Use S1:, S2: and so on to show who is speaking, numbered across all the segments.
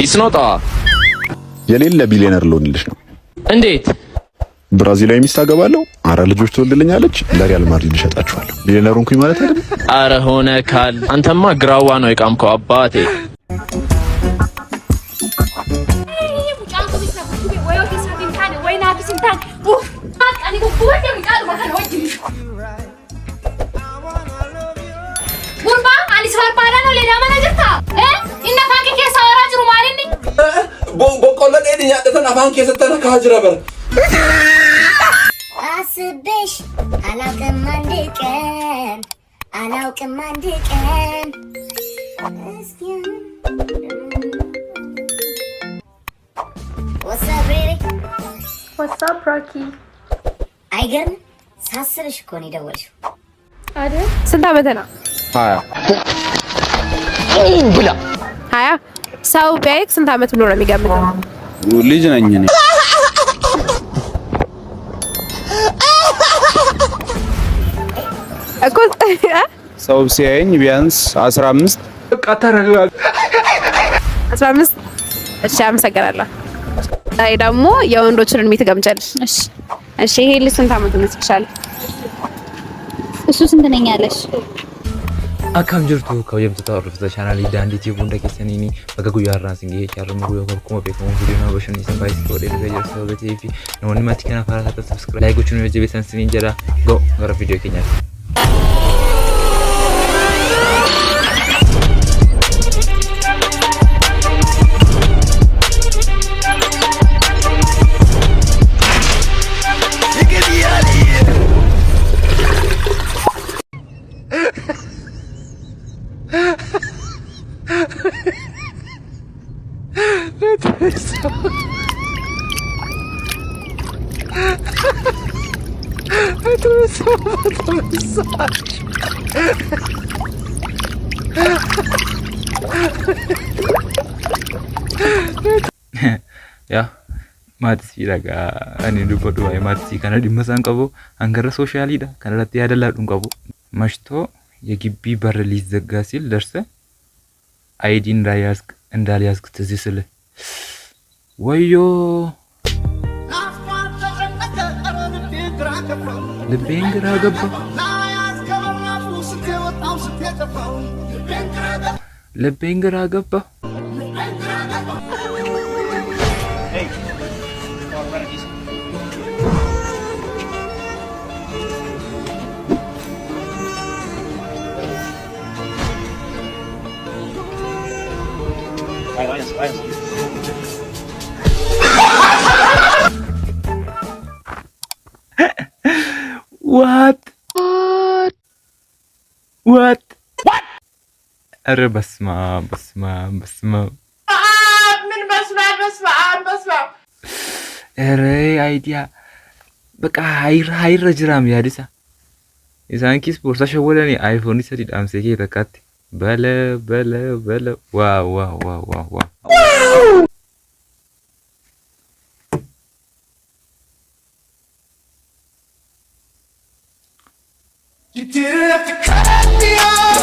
S1: ይስኖጣ
S2: የሌለ ቢሊየነር ልሆንልሽ ነው።
S1: እንዴት?
S2: ብራዚላዊ ሚስት አገባለሁ፣ 4 ልጆች ትወልድልኛለች፣ ለሪያል ማድሪድ እሸጣችኋለሁ። ቢሊየነር ሆንኩኝ ማለት አይደል?
S1: አረ ሆነ ካል አንተማ ግራዋ ነው የቃምከው አባቴ።
S3: አስቤሽ አላውቅም አንድ ቀን
S4: What's up, Rocky?
S3: አይገርም ሳስብሽ እኮ ነው የደወልሽው
S4: አይደል? ስንት ዓመት ነው?
S1: 20 ብላ
S4: 20 ሰው ቢያይክ ስንት ዓመት ብሎ ነው የሚገምተው?
S5: ልጅ ነኝ እኔ።
S4: እኮ
S5: ሰው ሲያየኝ ቢያንስ 15
S1: በቃ ተረጋጋ።
S4: 15 እሺ፣ አመሰግናለሁ። አይ ደግሞ የወንዶችን እድሜ ትገምጫለሽ? እሺ እሺ። ይሄ ልጅ ስንት ዓመት ነው ይችላል?
S3: እሱ ስንት ነኝ ያለሽ?
S6: Akkam jirtu kabajamtoota hordoftoota chaanaalii Daandii Tiivuu hunda keessanii bakka guyyaa har'aan isin gahee shaarrama guyyaa akkuma beekamu viidiyoon bashannansiisan baay'ee godhee dhufee jira sababa ta'eef namoonni maatii kana karaa isaatti subscribe like gochuun yoo jabeessan isiniin jedha. Go gara viidiyoo keenyaatti. Ya, mati laga ani dubbadu waa'ee maatii kana dhimma isaan qabu hangara sooshaaliidha. Kana irratti yaada laadhuun qabu. Mashto የግቢ በር ሊዘጋ ሲል ደርሰ አይዲ እንዳልያዝክ ትዝ ሲልህ ወዮ ልቤን ግራ ገባው። What? अरे बस्मा ምን በስመ አብ ኧረ አይዲያ በቃ ሃይር ጅራም ያዲሳ ኢሳንኪስ ቦርሳ ሸወለኒ አይፎን ይሰዲ ዳምሴ ከተካት በለ ዋው You didn't have to cut me off.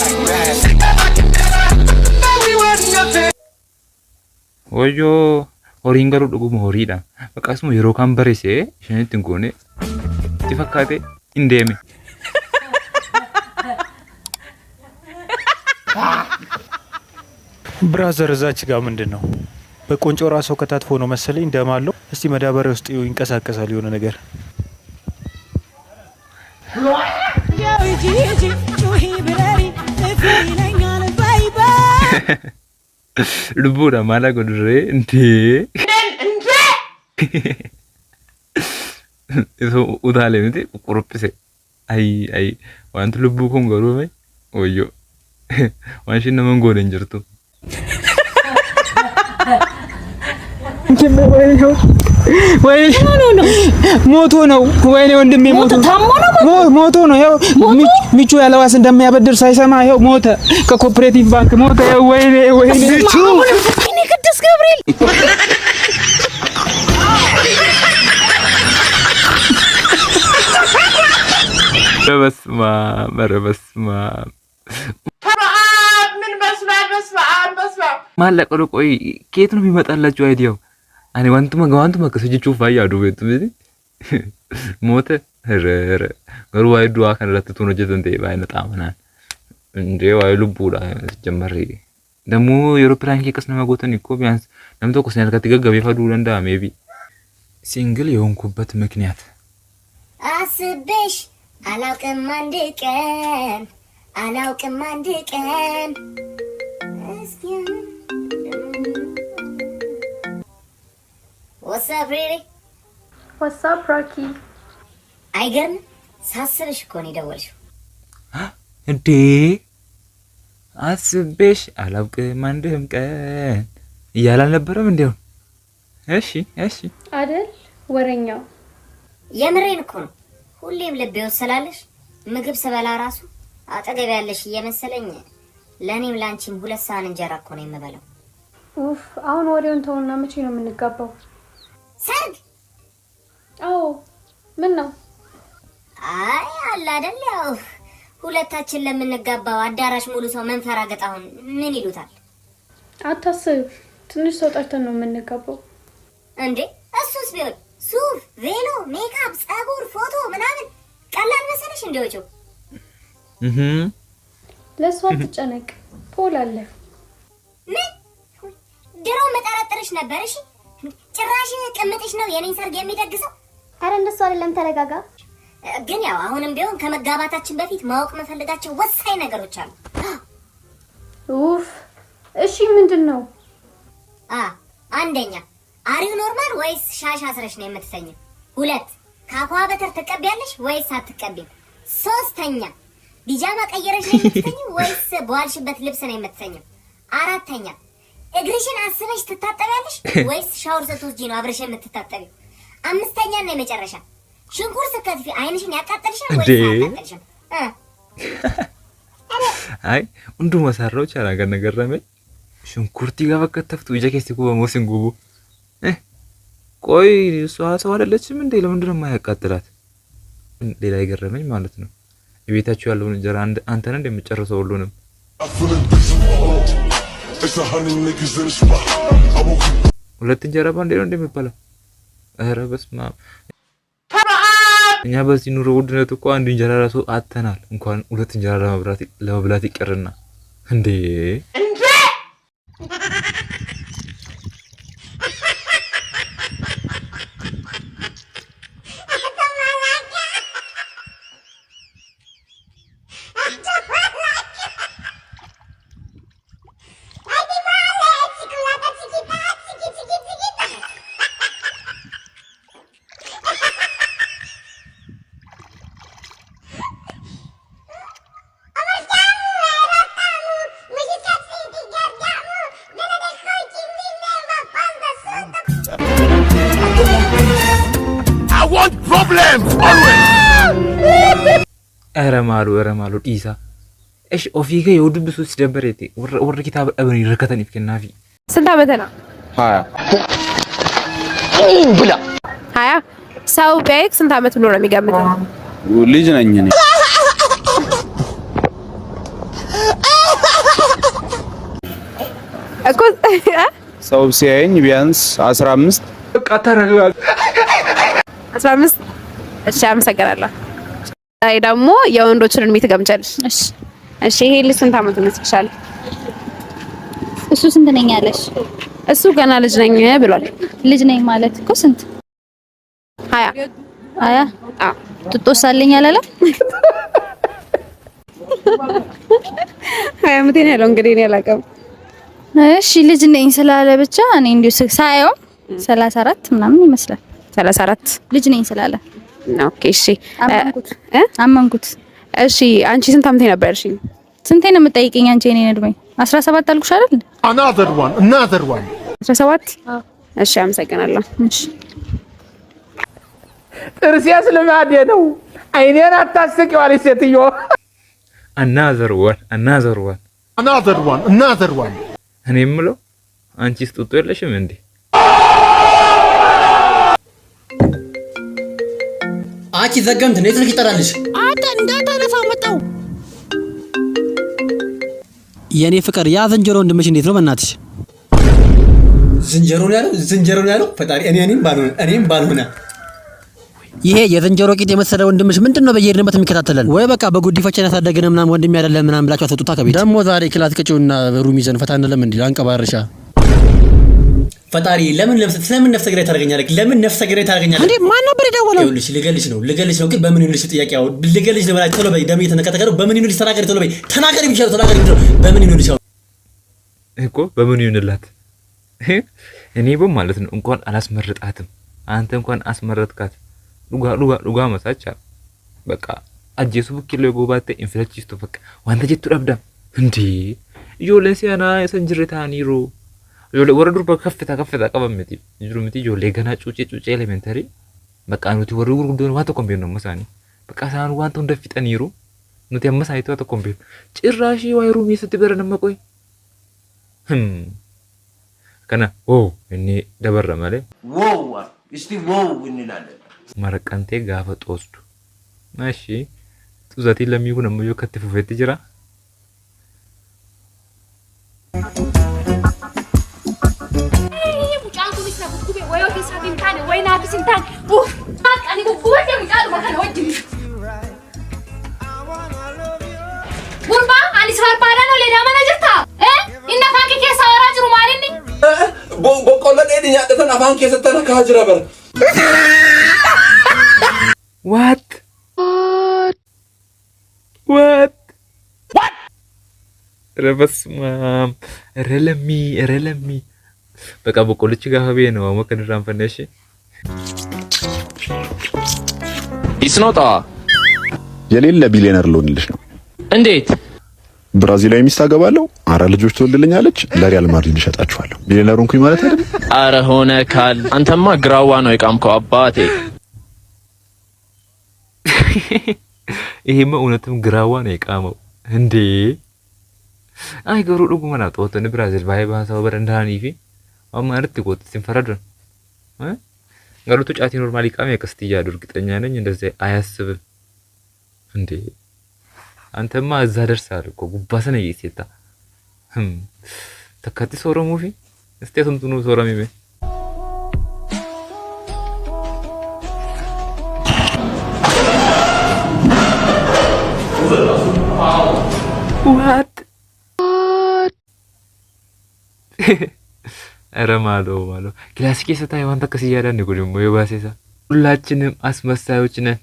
S6: Oyo, horiin garuu dhuguma horiidha. Akkasuma yeroo kan bareesse ishanitti hin goone itti fakkaate hin deeme.
S7: ብራዘር እዛች ጋር ምንድን ነው? በቆንጮራ ሰው ከታትፎ ነው መሰለኝ እንደማለው። እስቲ መዳበሪያ ውስጥ ይንቀሳቀሳል የሆነ ነገር።
S6: ልቡዳ ማላ ጎድሬ እንዴ eso utale miti quruppise ay wanti lubbu kun garume oyyo wanshi naman goden jirtu
S8: ሞቶ ነው ወይኔ ወንድሜ ሞቶ ነው። ያው ሚቹ ያለዋስ እንደሚያበድር ሳይሰማ ያው ሞተ። ከኮኦፕሬቲቭ ባንክ ሞተ። ወይኔ ሚቹ ወይኔ ቅዱስ ገብርኤል
S6: በስማ
S4: ምን በስመ አብ
S6: ማለቀው ቆይ ከየት ነው የሚመጣላችሁ አይዲያው? እኔ ዋንቱማ ከሰጅቹ ፋያዱ ቤት ሞተ ረረ ገሩ አይዱ አከነለት ቶኖ ጀተንቴ ባይነጣ ምናን እንዴ ዋይ ልቡዳ ጀመረ ደሞ የአውሮፕላን ኬክስ ነው መጎተን እኮ ቢያንስ ለምቶ ኮስኛል ከትገገብ ይፈዱ ለንዳ ሜቢ ሲንግል የሆንኩበት ምክንያት
S3: አስበሽ አላውቅም አንድ ቀን What's up, Riri?
S9: What's up, Rocky?
S3: አይገርም ሳስብሽ እኮ ነው የደወልሽው።
S6: እንዴ አስበሽ አላውቅም አንድም ቀን እያላል ነበረም እንደው እሺ
S9: አይደል ወረኛው
S3: የምሬን እኮ ነው። ሁሌም ልቤ ወሰላለሽ ምግብ ስበላ ራሱ አጠገብ ያለሽ እየመሰለኝ ለኔም ላንቺም 2 ሳህን እንጀራ እኮ ነው የምበላው።
S9: ኡፍ አሁን ወሬውን ተውና መቼ ነው የምንጋባው?
S3: ሰርግ?
S9: አዎ ምን ነው?
S3: አይ አለ አይደል ያው ሁለታችን ለምንጋባው አዳራሽ ሙሉ ሰው መንፈራገጥ አሁን ምን ይሉታል?
S9: አታስብ ትንሽ ሰው ጠርተን ነው የምንጋባው።
S3: እንዴ እሱስ ቢሆን ሱፍ፣ ቬሎ፣ ሜካፕ፣ ጸጉር፣ ፎቶ ምናምን ቀላል መሰለሽ እንደወጪው?
S9: ለሷ አትጨነቅ ፖል አለ።
S3: ምን ድሮ መጠራጠርሽ ነበር? እሺ ጭራሽ ቅምጥሽ ነው የኔን ሰርግ የሚደግሰው?
S10: አረ እንደሱ አይደለም ተረጋጋ።
S3: ግን ያው አሁንም ቢሆን ከመጋባታችን በፊት ማወቅ መፈልጋቸው ወሳኝ ነገሮች አሉ።
S9: ኡፍ እሺ ምንድነው?
S3: አንደኛ አሪው ኖርማል ወይስ ሻሽ አስረሽ ነው የምትተኘው? 2 ካኳ በተር ተቀቢያለሽ ወይስ አትቀቢም? 3ኛ ቢጃማ ቀየረሽ ነው የምትተኘው ወይስ በዋልሽበት ልብስ ነው የምትተኘው? 4ኛ እግርሽን አስበሽ ትታጠቢያለሽ ወይስ ሻወር ስትወስጂ ነው አብረሽ የምትታጠቢው? 5ኛ እና የመጨረሻ ሽንኩርት ስትከትፊ አይንሽን ያቃጠልሻል ወይስ አያቃጠልሽም?
S6: አይ እንዱ መሰራው ቻላ ነገረመኝ ሽንኩርት ይጋበከተፍቱ ይጀከስቲ ኩባ ሞሲንጉቡ ቆይ እሷ ሰው አይደለችም እንዴ? ለምንድን ነው የማያቃጥላት? ሌላ ይገረመኝ ማለት ነው የቤታችሁ ያለውን እንጀራ አንተን እንደምጨርሰው ሁሉንም ሁለት እንጀራ ባንዴ ነው እንደሚባለው። ኧረ በስመ አብ እኛ በዚህ ኑሮ ውድነት እኮ አንድ እንጀራ ራሱ አተናል። እንኳን ሁለት እንጀራ ለመብላት ይቀርና እንዴ ረማሉ ዲሳ እሺ ኦፊገ የውድብሱ ሲደበረቲ ወር ኪታብ አብሪ ረከተን ይፍከናፊ
S4: ስንት ዓመት ነው?
S5: 20
S4: ብላ 20 ሰው ቢያይክ ስንት ዓመት ብሎ ነው የሚገምተው?
S5: ልጅ ነኝ እኔ
S4: እኮ
S5: ሰው ሲያየኝ ቢያንስ 15
S8: በቃ ተረጋጋ
S4: 15 እሺ አመሰግናለሁ። አይ ደግሞ የወንዶችን እድሜ ትገምቻለሽ? እሺ ይሄ ልጅ ስንት ዓመት ነው ይመስልሻል?
S10: እሱ ስንት ነኝ ያለሽ?
S4: እሱ ገና ልጅ ነኝ ብሏል።
S10: ልጅ ነኝ ማለት እኮ ስንት?
S4: 20
S10: አዎ ትጦሳለኝ አላለም?
S4: 20 ዓመቴ ነው ያለው እንግዲህ እኔ አላውቅም።
S10: እሺ ልጅ ነኝ ስላለ ብቻ እኔ እንዲሁ ሳየው 34 ምናምን ይመስላል። 34 ልጅ ነኝ ስላለ
S4: ኦኬ እሺ
S10: አመንኩት።
S4: እሺ አንቺ ስንት ዓመቴ ነበርሽ?
S10: ስንቴ ነው የምጠይቀኝ አንቺ? እኔ እድሜ 17 አልኩሽ አይደል?
S11: another one
S4: 17 እሺ አመሰግናለሁ።
S10: እሺ
S8: ጥርሴስ ልማዴ ነው። አይኔን አታስቂው አለች ሴትዮ።
S6: another one እኔ የምለው አንቺስ ጡጦ የለሽም እንዴ?
S12: አቺ ዘገምት ነው የትልክ ይጠራልሽ።
S13: አንተ እንዳታረሳ መጣው
S12: የኔ ፍቅር ያ ዝንጀሮ ወንድምሽ እንዴት ነው በእናትሽ?
S11: ዝንጀሮ ነው ያለው ፈጣሪ እኔም ባልሆነ
S12: ይሄ የዝንጀሮ ቂጥ የመሰለ ወንድምሽ ምንድነው በየሄድንበት የሚከታተለን? ወይ በቃ በጉዲፈቻ ያሳደገን ምናምን ወንድም ያደለ ምናምን ብላችሁ አትወጡታ ከቤት። ደግሞ ዛሬ ክላስ ቅጪውና ሩም ይዘን ፈታ እንለም እንዴ አንቀባርሻ።
S11: ፈጣሪ ለምን ነፍሰ ገዳይ ታደርገኛለህ? እንዴ
S12: ማን ነበር የደወለው?
S11: ልገልሽ ነው ግን በምን ይሁንልሽ? ጥያቄው ልገልሽ ነው ማለት ቶሎ በይ። ደም እየተነከተከረው በምን ይሁንልሽ? ቶሎ በይ ተናገሪ በምን ይሁንልሽ?
S6: እኮ በምን ይሁንላት? እኔ ማለት ነው እንኳን አላስመረጣትም። አንተ እንኳን አስመረጥካት። ዱጋ መሳቻ በቃ አጀሱ ኪሎ ጎባቴ ኢንፍለቺስቶ በቃ ዋንተ ጀቱ ዳብዳ እንዴ ዮሌንሲያና ሰንጅረታኒሮ ዮሌ ወረዱር በከፍታ ቀበምቲ ጅሩምቲ ዮሌ ገና ጩጬ ኤሌመንተሪ በቃ ኑቲ ወረዱር ጉዶን ዋንተ ኮምቢን ነው መሳኒ በቃ ሳኑ ዋንተ እንደፊጠኒሮ ኑቲ አመሳይቶ ዋንተ ኮምቢን ጭራሺ ዋይሩም ይስትበረን መቆይ ከና እኔ ደበረ ማለት እስቲ እንላለን መረቀንቴ ጋፈ ጦስዱ እሺ ጡዛቲ ለሚሆን ነው ከተፈፈት ጅራ ሙጫቱ ቢስና ኩኩቤ ወዮ ቢስናቲንታን ወይና ቢስንታን አቃኒ ኩኩቤ ሙጫቱ መከነ ወጅ ጉርባ አሊስ ባርባዳ ነው ለዳ ማናጀርታ እና ፋንኪ ኬሳ ወራ ጅሩ ማለኒ ቦቆለ ዴዲ ያደተን አፋንኪ ሰተነ ካጅራ በር What? ረበስማም ረለሚ በቃ በቆልች ጋር ሀቤ ነው ወከድራን ፈነሽ
S1: ይስኖታ
S2: የሌለ ቢሊየነር ልሆንልሽ ነው።
S1: እንዴት?
S2: ብራዚላዊ ሚስት አገባለሁ፣ 4 ልጆች ትወልድልኛለች፣ ለሪያል ማድሪድ እሸጣችኋለሁ። ቢሊየነር ሆንኩኝ ማለት አይደል?
S1: አረ ሆነ ካል አንተማ ግራዋ ነው የቃምከው አባቴ።
S6: ይሄማ እውነትም ግራዋ ነው የቃመው እንዴ! አይ ገሩ ዱጉመና ጦተን ብራዚል ባይባሳው በረንዳኒ ፊ አማርት ይቆጥ ሲንፈራድ ገሩቱ ጫቲ ኖርማሊ ቃም ያከስትያ እርግጠኛ ነኝ እንደዚህ አያስብም እንዴ! አንተማ እዛ ደርሳል እኮ ጉባሰነ ይሴታ ተካቲ ሶሮሙ ፊ እስቴቱም ጥኑ ሶራሚ በ What? ኧረ ማሎ ክላሲክ ሰታይ ዋንተ ከሲያዳ ነው ጉድሞ የባሴሳ ሁላችንም አስመሳዮች ነን።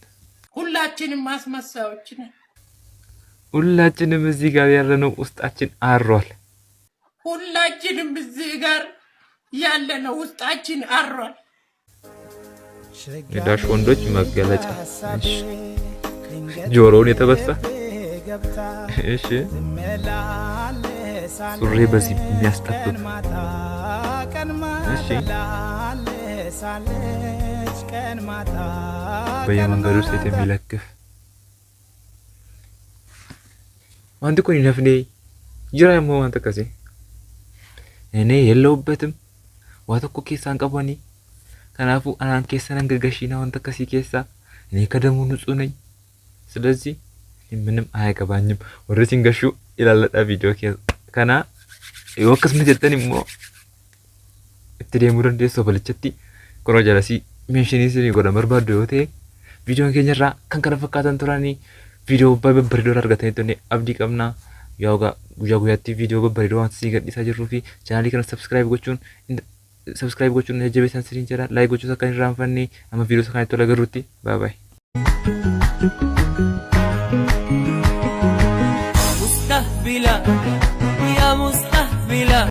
S6: ሁላችንም እዚህ ጋር ያለነው ውስጣችን አሯል። የዳሽ ወንዶች መገለጫ ጆሮውን የተበሳ እሺ ሱሪ በዚህ የሚያስጠብቅ እሺ በየመንገዱ ውስጥ የሚለክፍ አንተ ኮኒ ነፍኔ ጅራም ሆነ አንተ ከዚህ እኔ የለውበትም ዋተኮ ኬሳን ቀበኒ ከናፉ አናን ኬሰን ገገሽና አንተ ከዚህ ኬሳ እኔ ከደሙ ንጹህ ነኝ። ስለዚህ ምንም አያገባኝም። ወረሲን ገሹ ይላልጣ ቪዲዮ ከና ይወክስ ምትጠኒ ሞ እትደሙር እንደ ሶፈልቸቲ ኮሮ ጀለሲ ሜንሽኒስ ይጎዳ መርባዶ ዮቴ ቪዲዮ ከኘራ ከንከረፈካተን ቱራኒ ቪዲዮ በበርዶ አርጋተኝ አብዲ ቀምና ያውጋ ጉያጉያቲ ቪዲዮ በበርዶ አንተ ሲገዲሳ ጅሩፊ ቻናሊ ከነ ሰብስክራይብ ጎቹን ሄጀቤ ሳንስሪ እንጀራ ላይክ ጎቹ ሰካኒ ራንፈኒ አማ ቪዲዮ ሰካኒ ተለገሩቲ ባይ ባይ مستهبلة يا مستهبلة